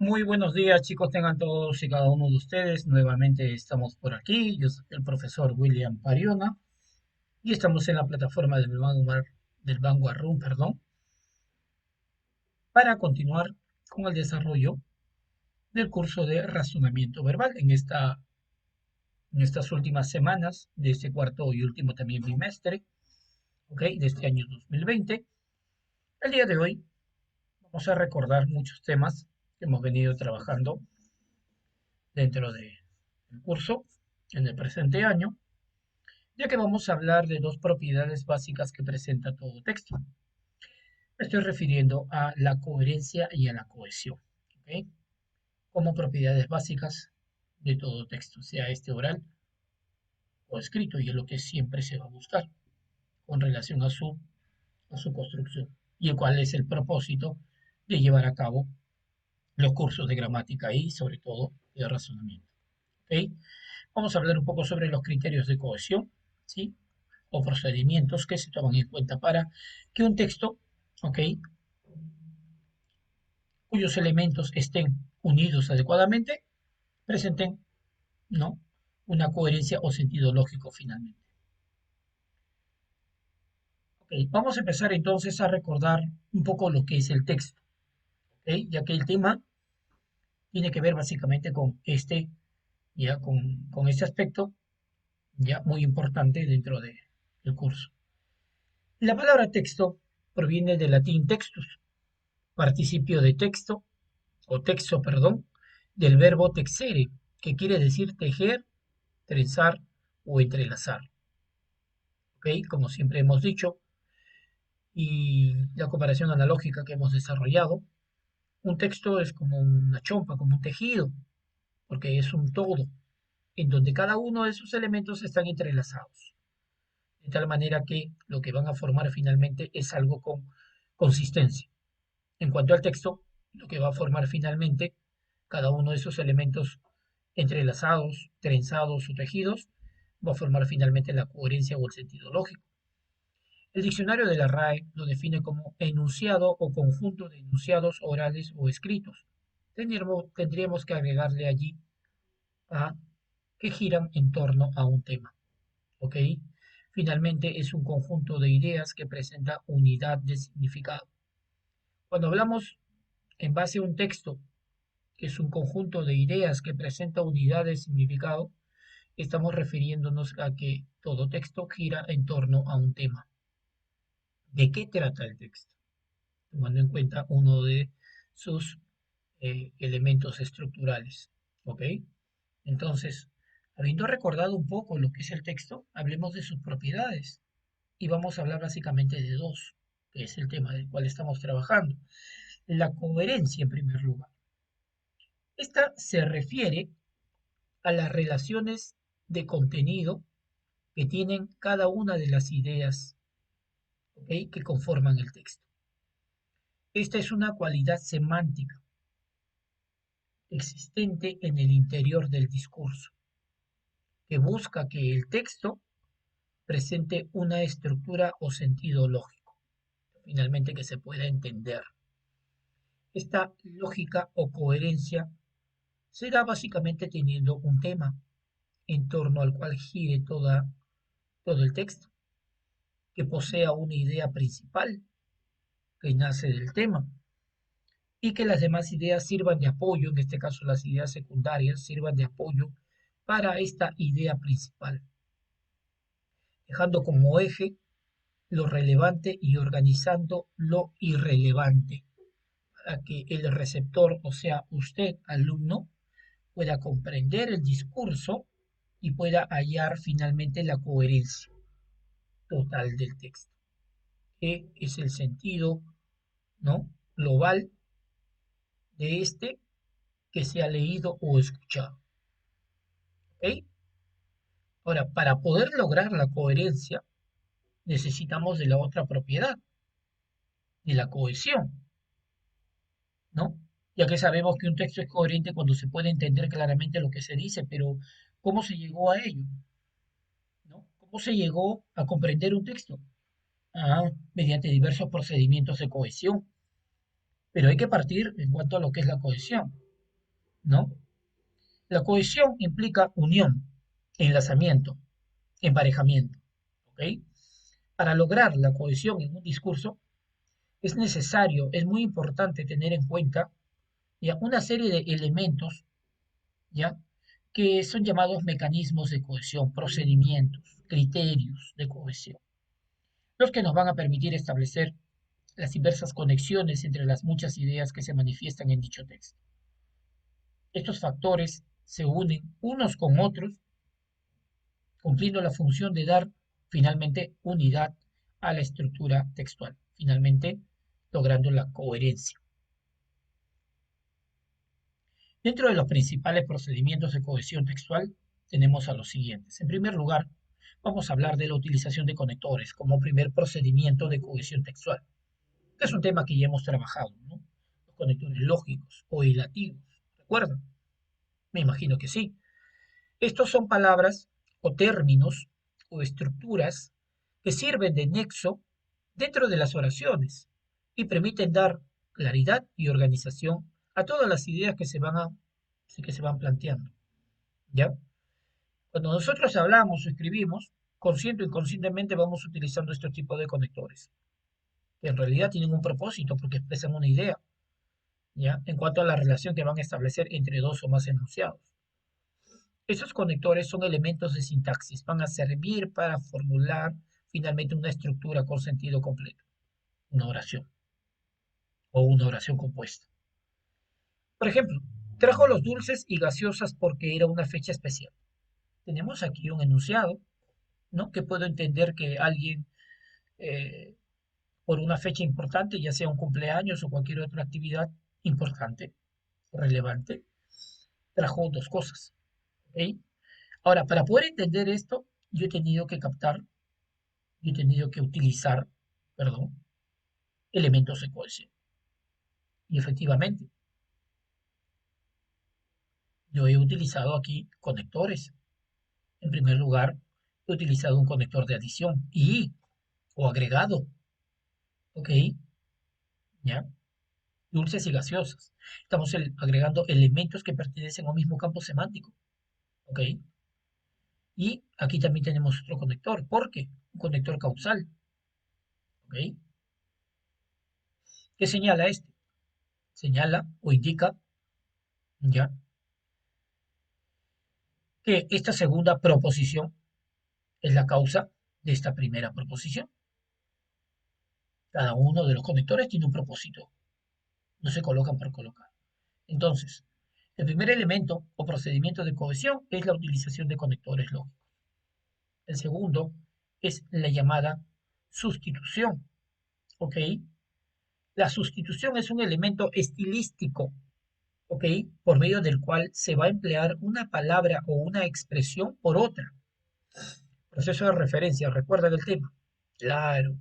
Muy buenos días, chicos, tengan todos y cada uno de ustedes. Nuevamente estamos por aquí. Yo soy el profesor William Pariona y estamos en la plataforma del Vanguard Room, perdón, para continuar con el desarrollo del curso de razonamiento verbal en estas últimas semanas de este cuarto y último también bimestre, ¿ok? De este año 2020. El día de hoy vamos a recordar muchos temas que hemos venido trabajando dentro del curso en el presente año, ya que vamos a hablar de dos propiedades básicas que presenta todo texto. Me estoy refiriendo a la coherencia y a la cohesión, ¿ok? Como propiedades básicas de todo texto, sea este oral o escrito, y es lo que siempre se va a buscar con relación a su construcción, y el cual es el propósito de llevar a cabo los cursos de gramática y sobre todo de razonamiento, ¿ok? Vamos a hablar un poco sobre los criterios de cohesión, ¿sí? O procedimientos que se toman en cuenta para que un texto, ¿ok? Cuyos elementos estén unidos adecuadamente, presenten, ¿no? Una coherencia o sentido lógico finalmente. Ok, vamos a empezar entonces a recordar un poco lo que es el texto, ¿ok? Ya que el tema tiene que ver básicamente con con este aspecto, ya muy importante dentro del curso. La palabra texto proviene del latín textus, participio de texto, o texto, perdón, del verbo texere, que quiere decir tejer, trenzar o entrelazar. ¿Ok? Como siempre hemos dicho, y la comparación analógica que hemos desarrollado, un texto es como una chompa, como un tejido, porque es un todo, en donde cada uno de sus elementos están entrelazados, de tal manera que lo que van a formar finalmente es algo con consistencia. En cuanto al texto, lo que va a formar finalmente cada uno de esos elementos entrelazados, trenzados o tejidos, va a formar finalmente la coherencia o el sentido lógico. El diccionario de la RAE lo define como enunciado o conjunto de enunciados orales o escritos. Tendríamos que agregarle allí a que giran en torno a un tema. ¿Ok? Finalmente es un conjunto de ideas que presenta unidad de significado. Cuando hablamos en base a un texto, que es un conjunto de ideas que presenta unidad de significado, estamos refiriéndonos a que todo texto gira en torno a un tema. ¿De qué trata el texto? Tomando en cuenta uno de sus elementos estructurales. ¿Ok? Entonces, habiendo recordado un poco lo que es el texto, hablemos de sus propiedades. Y vamos a hablar básicamente de dos, que es el tema del cual estamos trabajando. La coherencia en primer lugar. Esta se refiere a las relaciones de contenido que tienen cada una de las ideas, ¿ok?, que conforman el texto. Esta es una cualidad semántica existente en el interior del discurso, que busca que el texto presente una estructura o sentido lógico, finalmente que se pueda entender. Esta lógica o coherencia se da básicamente teniendo un tema en torno al cual gire todo el texto, que posea una idea principal que nace del tema y que las demás ideas sirvan de apoyo, en este caso las ideas secundarias sirvan de apoyo para esta idea principal, dejando como eje lo relevante y organizando lo irrelevante, para que el receptor, o sea, usted, alumno, pueda comprender el discurso y pueda hallar finalmente la coherencia total del texto, que es el sentido, ¿no?, global de este que se ha leído o escuchado. ¿Ok? Ahora, para poder lograr la coherencia, necesitamos de la otra propiedad, de la cohesión, ¿no? Ya que sabemos que un texto es coherente cuando se puede entender claramente lo que se dice, pero ¿cómo se llegó a ello? ¿No? ¿Cómo se llegó a comprender un texto? Mediante diversos procedimientos de cohesión. Pero hay que partir en cuanto a lo que es la cohesión. ¿no? La cohesión implica unión, enlazamiento, emparejamiento, ¿ok? Para lograr la cohesión en un discurso es necesario, es muy importante tener en cuenta ya una serie de elementos, ya que son llamados mecanismos de cohesión, procedimientos, criterios de cohesión, los que nos van a permitir establecer las diversas conexiones entre las muchas ideas que se manifiestan en dicho texto. Estos factores se unen unos con otros, cumpliendo la función de dar finalmente unidad a la estructura textual, finalmente logrando la coherencia. Dentro de los principales procedimientos de cohesión textual tenemos a los siguientes. En primer lugar, vamos a hablar de la utilización de conectores como primer procedimiento de cohesión textual, que es un tema que ya hemos trabajado, ¿no? Los conectores lógicos o hilativos, ¿recuerdan? Me imagino que sí. Estos son palabras o términos o estructuras que sirven de nexo dentro de las oraciones y permiten dar claridad y organización a todas las ideas que se van planteando. ¿Ya? Cuando nosotros hablamos o escribimos, consciente o inconscientemente vamos utilizando este tipo de conectores, que en realidad tienen un propósito porque expresan una idea, ¿ya? En cuanto a la relación que van a establecer entre dos o más enunciados. Esos conectores son elementos de sintaxis, van a servir para formular finalmente una estructura con sentido completo, una oración o una oración compuesta. Por ejemplo, trajo los dulces y gaseosas porque era una fecha especial. Tenemos aquí un enunciado, ¿no? Que puedo entender que alguien, eh, por una fecha importante, ya sea un cumpleaños o cualquier otra actividad importante, relevante, trajo dos cosas. ¿Ok? Ahora, para poder entender esto, yo he tenido que utilizar, perdón, elementos de cohesión. Y efectivamente, yo he utilizado aquí conectores. En primer lugar, he utilizado un conector de adición y o agregado, ¿ok? ¿Ya? Dulces y gaseosas. Estamos agregando elementos que pertenecen a un mismo campo semántico, ¿ok? Y aquí también tenemos otro conector. ¿Por qué? Un conector causal, ¿ok? ¿Qué señala este? Señala o indica, ¿ya? Que esta segunda proposición es la causa de esta primera proposición. Cada uno de los conectores tiene un propósito, no se colocan por colocar. Entonces, el primer elemento o procedimiento de cohesión es la utilización de conectores lógicos. El segundo es la llamada sustitución, ¿ok? La sustitución es un elemento estilístico, ¿ok? Por medio del cual se va a emplear una palabra o una expresión por otra. Proceso de referencia, ¿recuerdan el tema? Claro,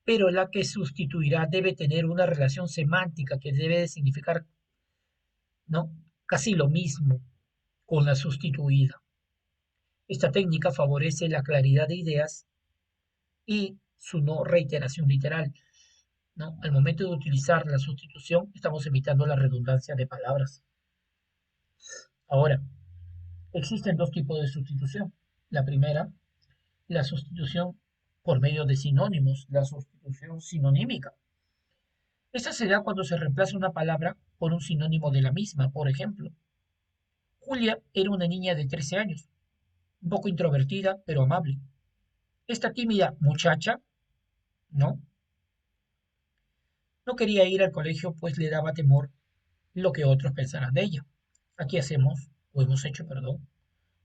pero la que sustituirá debe tener una relación semántica que debe de significar, ¿no? Casi lo mismo con la sustituida. Esta técnica favorece la claridad de ideas y su no reiteración literal, ¿no? Al momento de utilizar la sustitución, estamos evitando la redundancia de palabras. Ahora, existen dos tipos de sustitución. La primera, la sustitución por medio de sinónimos, la sustitución sinonímica. Esta se da cuando se reemplaza una palabra por un sinónimo de la misma. Por ejemplo, Julia era una niña de 13 años, un poco introvertida, pero amable. Esta tímida muchacha, ¿no? No quería ir al colegio pues le daba temor lo que otros pensaran de ella. Aquí hemos hecho, perdón,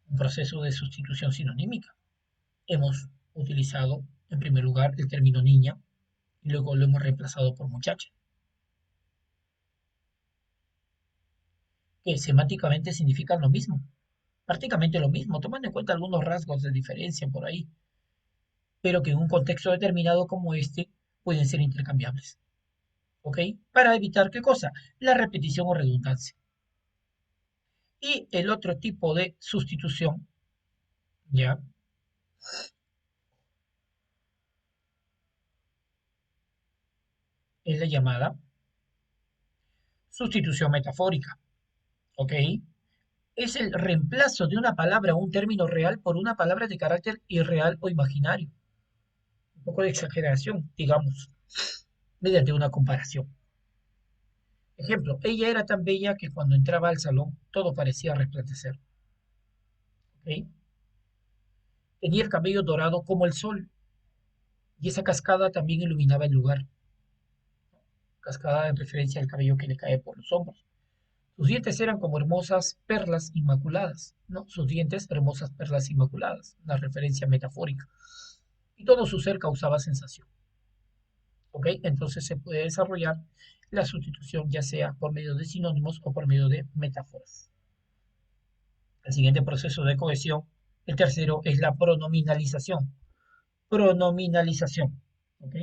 un proceso de sustitución sinonímica. Hemos utilizado en primer lugar el término niña y luego lo hemos reemplazado por muchacha, que semánticamente significan lo mismo, prácticamente lo mismo, tomando en cuenta algunos rasgos de diferencia por ahí, pero que en un contexto determinado como este pueden ser intercambiables. ¿Ok? Para evitar qué cosa? La repetición o redundancia. Y el otro tipo de sustitución, ¿ya? Es la llamada sustitución metafórica, ¿ok? Es el reemplazo de una palabra o un término real por una palabra de carácter irreal o imaginario. Un poco de exageración, digamos, mediante una comparación. Ejemplo, ella era tan bella que cuando entraba al salón todo parecía resplandecer. ¿Ok? Tenía el cabello dorado como el sol y esa cascada también iluminaba el lugar. Cascada en referencia al cabello que le cae por los hombros. Sus dientes eran como hermosas perlas inmaculadas, ¿no? Sus dientes, hermosas perlas inmaculadas, una referencia metafórica. Y todo su ser causaba sensación. ¿Ok? Entonces se puede desarrollar la sustitución ya sea por medio de sinónimos o por medio de metáforas. El siguiente proceso de cohesión, el tercero, es la pronominalización. Pronominalización. ¿Ok?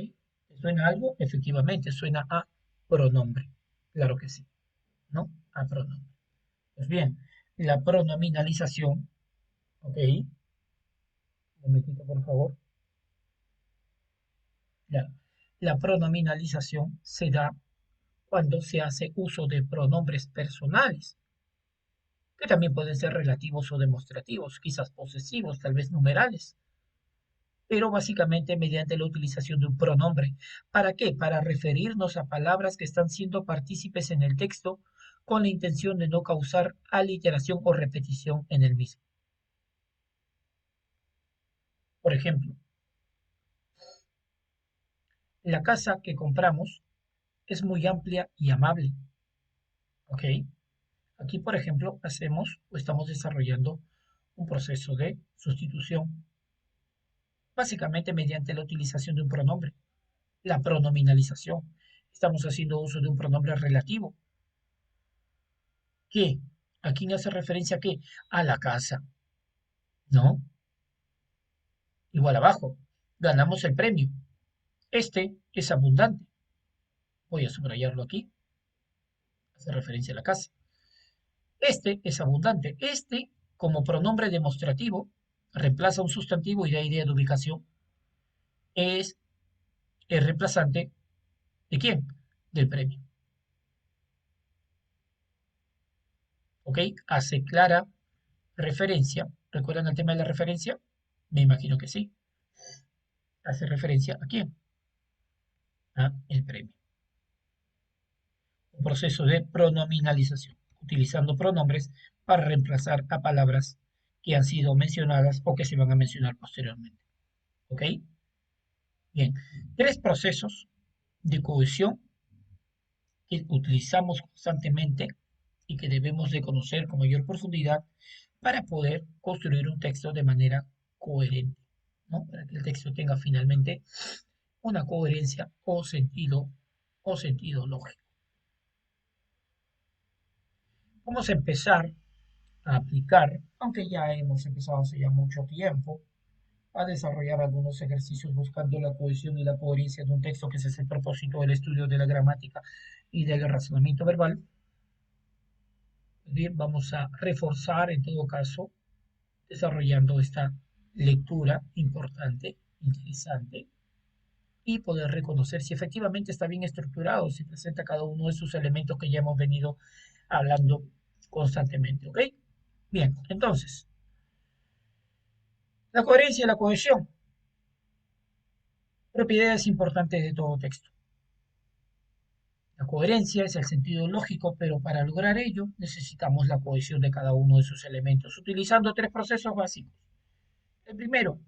¿Suena algo? Efectivamente, suena a pronombre. Claro que sí, ¿no? A pronombre. Pues bien, la pronominalización, ¿ok? Un momentito, por favor. La pronominalización se da cuando se hace uso de pronombres personales, que también pueden ser relativos o demostrativos, quizás posesivos, tal vez numerales, pero básicamente mediante la utilización de un pronombre. ¿Para qué? Para referirnos a palabras que están siendo partícipes en el texto con la intención de no causar aliteración o repetición en el mismo. Por ejemplo, la casa que compramos es muy amplia y amable. ¿Ok? Aquí, por ejemplo, hacemos o estamos desarrollando un proceso de sustitución, básicamente mediante la utilización de un pronombre, la pronominalización. Estamos haciendo uso de un pronombre relativo, que aquí no hace referencia a qué, a la casa, ¿no? Igual abajo, ganamos el premio. Este es abundante. Voy a subrayarlo aquí, hace referencia a la casa. Este es abundante. Este, como pronombre demostrativo, reemplaza un sustantivo y da idea de ubicación. Es el reemplazante ¿de quién? Del premio. ¿Ok? Hace clara referencia. ¿Recuerdan el tema de la referencia? Me imagino que sí. Hace referencia a quién? A el premio. Un proceso de pronominalización, utilizando pronombres para reemplazar a palabras que han sido mencionadas o que se van a mencionar posteriormente. ¿Ok? Bien, tres procesos de cohesión que utilizamos constantemente y que debemos de conocer con mayor profundidad para poder construir un texto de manera coherente, ¿no? Para que el texto tenga finalmente una coherencia o sentido lógico. Vamos a empezar a aplicar, aunque ya hemos empezado hace ya mucho tiempo, a desarrollar algunos ejercicios buscando la cohesión y la coherencia de un texto, que ese es el propósito del estudio de la gramática y del razonamiento verbal. Bien, vamos a reforzar en todo caso desarrollando esta lectura importante, interesante, y poder reconocer si efectivamente está bien estructurado, si presenta cada uno de sus elementos que ya hemos venido hablando constantemente. ¿Ok? Bien, entonces, la coherencia y la cohesión, propiedades importantes de todo texto. La coherencia es el sentido lógico, pero para lograr ello necesitamos la cohesión de cada uno de sus elementos, utilizando tres procesos básicos. El primero,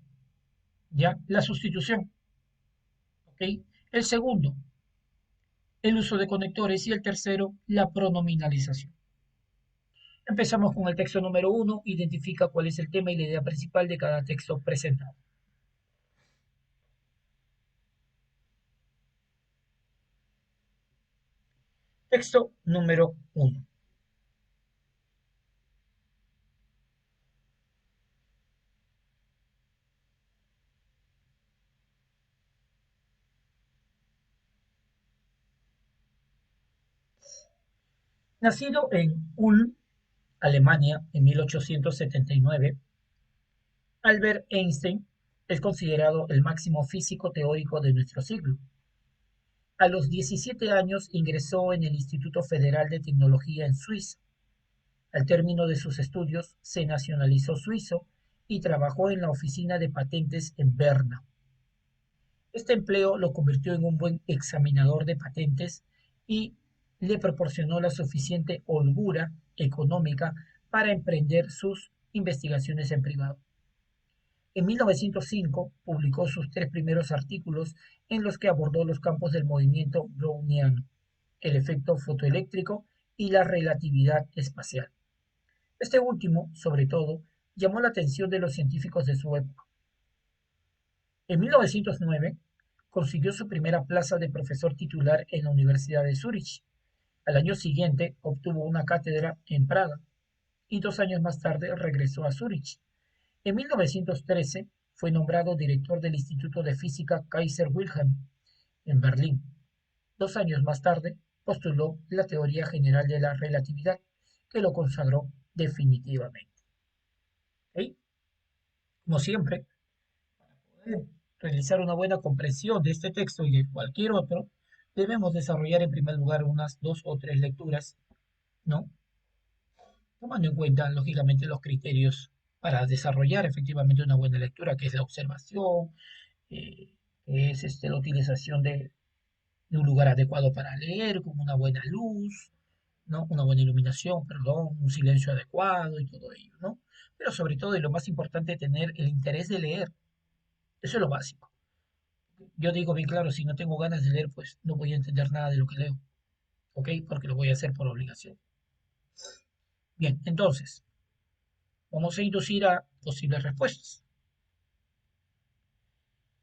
ya, la sustitución. ¿Ok? El segundo, el uso de conectores y el tercero, la pronominalización. Empezamos con el texto número uno, identifica cuál es el tema y la idea principal de cada texto presentado. Texto número uno. Nacido en Ulm, Alemania, en 1879, Albert Einstein es considerado el máximo físico teórico de nuestro siglo. A los 17 años ingresó en el Instituto Federal de Tecnología en Suiza. Al término de sus estudios, se nacionalizó suizo y trabajó en la oficina de patentes en Berna. Este empleo lo convirtió en un buen examinador de patentes y le proporcionó la suficiente holgura económica para emprender sus investigaciones en privado. En 1905 publicó sus 3 primeros artículos en los que abordó los campos del movimiento browniano, el efecto fotoeléctrico y la relatividad espacial. Este último, sobre todo, llamó la atención de los científicos de su época. En 1909 consiguió su primera plaza de profesor titular en la Universidad de Zúrich. Al año siguiente obtuvo una cátedra en Praga y 2 años más tarde regresó a Zúrich. En 1913 fue nombrado director del Instituto de Física Kaiser Wilhelm en Berlín. 2 años más tarde postuló la teoría general de la relatividad, que lo consagró definitivamente. ¿Okay? Como siempre, para poder realizar una buena comprensión de este texto y de cualquier otro, debemos desarrollar en primer lugar unas 2 o 3 lecturas, ¿no? Tomando en cuenta, lógicamente, los criterios para desarrollar efectivamente una buena lectura, que es la observación, que es la utilización de un lugar adecuado para leer, con una buena luz, ¿no? Una buena iluminación, perdón, un silencio adecuado y todo ello, ¿no? Pero sobre todo, y lo más importante, tener el interés de leer. Eso es lo básico. Yo digo bien claro, si no tengo ganas de leer, pues no voy a entender nada de lo que leo, ¿ok? Porque lo voy a hacer por obligación. Bien, entonces, vamos a inducir a posibles respuestas.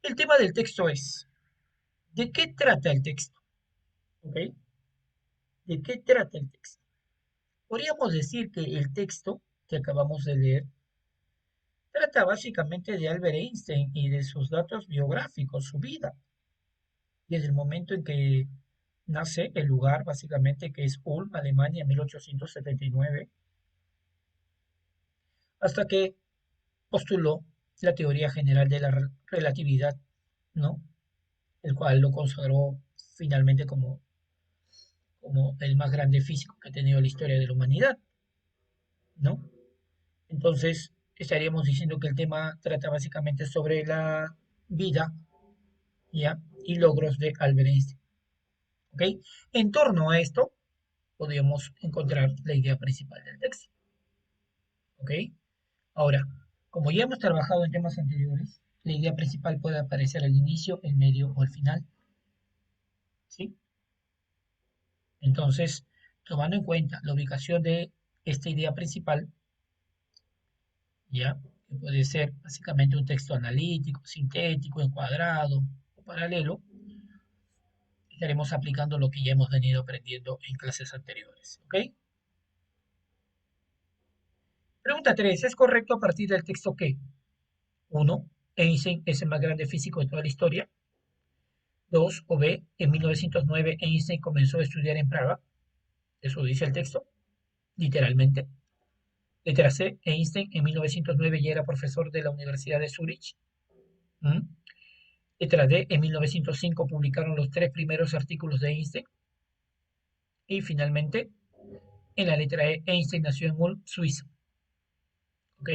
El tema del texto es, ¿de qué trata el texto? ¿Ok? ¿De qué trata el texto? Podríamos decir que el texto que acabamos de leer trata básicamente de Albert Einstein y de sus datos biográficos, su vida, desde el momento en que nace, el lugar básicamente que es Ulm, Alemania, 1879, hasta que postuló la teoría general de la relatividad, ¿no? El cual lo consagró finalmente como el más grande físico que ha tenido la historia de la humanidad, ¿no? Entonces, estaríamos diciendo que el tema trata básicamente sobre la vida, ¿ya? Y logros de Albert Einstein, ¿ok? En torno a esto, podríamos encontrar la idea principal del texto, ¿ok? Ahora, como ya hemos trabajado en temas anteriores, la idea principal puede aparecer al inicio, el medio o al final, ¿sí? Entonces, tomando en cuenta la ubicación de esta idea principal, ¿ya? Que puede ser básicamente un texto analítico, sintético, encuadrado o paralelo, estaremos aplicando lo que ya hemos venido aprendiendo en clases anteriores, ¿ok? Pregunta 3. ¿Es correcto a partir del texto que 1. Einstein es el más grande físico de toda la historia? 2. O B. En 1909 Einstein comenzó a estudiar en Praga. Eso dice el texto, literalmente. Letra C. Einstein en 1909 ya era profesor de la Universidad de Zúrich. ¿Mm? Letra D. En 1905 publicaron los 3 primeros artículos de Einstein. Y finalmente, en la letra E, Einstein nació en Ulm, Suiza. ¿Ok?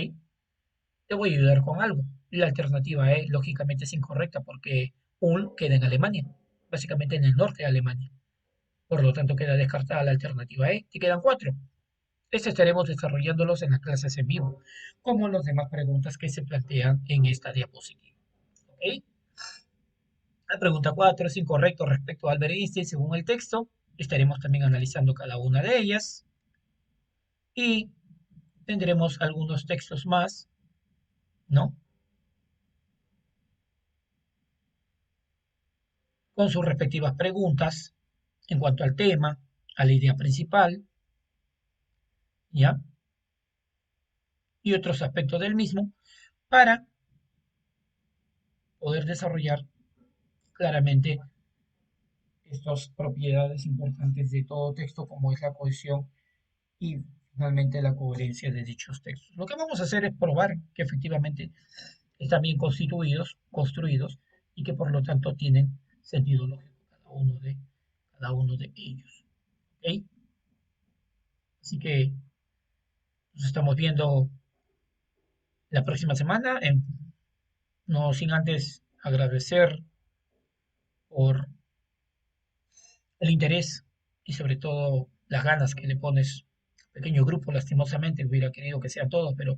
Te voy a ayudar con algo. La alternativa E, lógicamente, es incorrecta porque Ulm queda en Alemania, básicamente en el norte de Alemania. Por lo tanto, queda descartada la alternativa E. Te quedan 4. Estas estaremos desarrollándolos en las clases en vivo, como las demás preguntas que se plantean en esta diapositiva. ¿Ok? La pregunta 4 es incorrecto respecto a Albert Einstein según el texto. Estaremos también analizando cada una de ellas. Y tendremos algunos textos más, ¿no? Con sus respectivas preguntas en cuanto al tema, a la idea principal, ¿ya? Y otros aspectos del mismo para poder desarrollar claramente estas propiedades importantes de todo texto, como es la cohesión y finalmente la coherencia de dichos textos. Lo que vamos a hacer es probar que efectivamente están bien construidos y que por lo tanto tienen sentido lógico cada uno de ellos. ¿Ok? Así que Nos estamos viendo la próxima semana, no sin antes agradecer por el interés y sobre todo las ganas que le pones. Pequeño grupo, lastimosamente, hubiera querido que sean todos, pero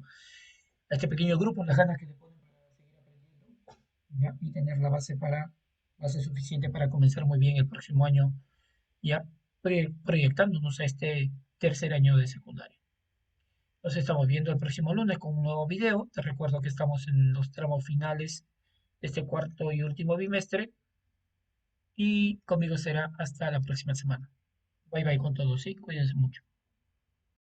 a este pequeño grupo, las ganas que le ponen para seguir aprendiendo, ¿ya? Y tener la base suficiente para comenzar muy bien el próximo año, ya proyectándonos a este tercer año de secundaria. Nos estamos viendo el próximo lunes con un nuevo video. Te recuerdo que estamos en los tramos finales de este cuarto y último bimestre y conmigo será hasta la próxima semana. Bye bye con todos, ¿sí? Cuídense mucho.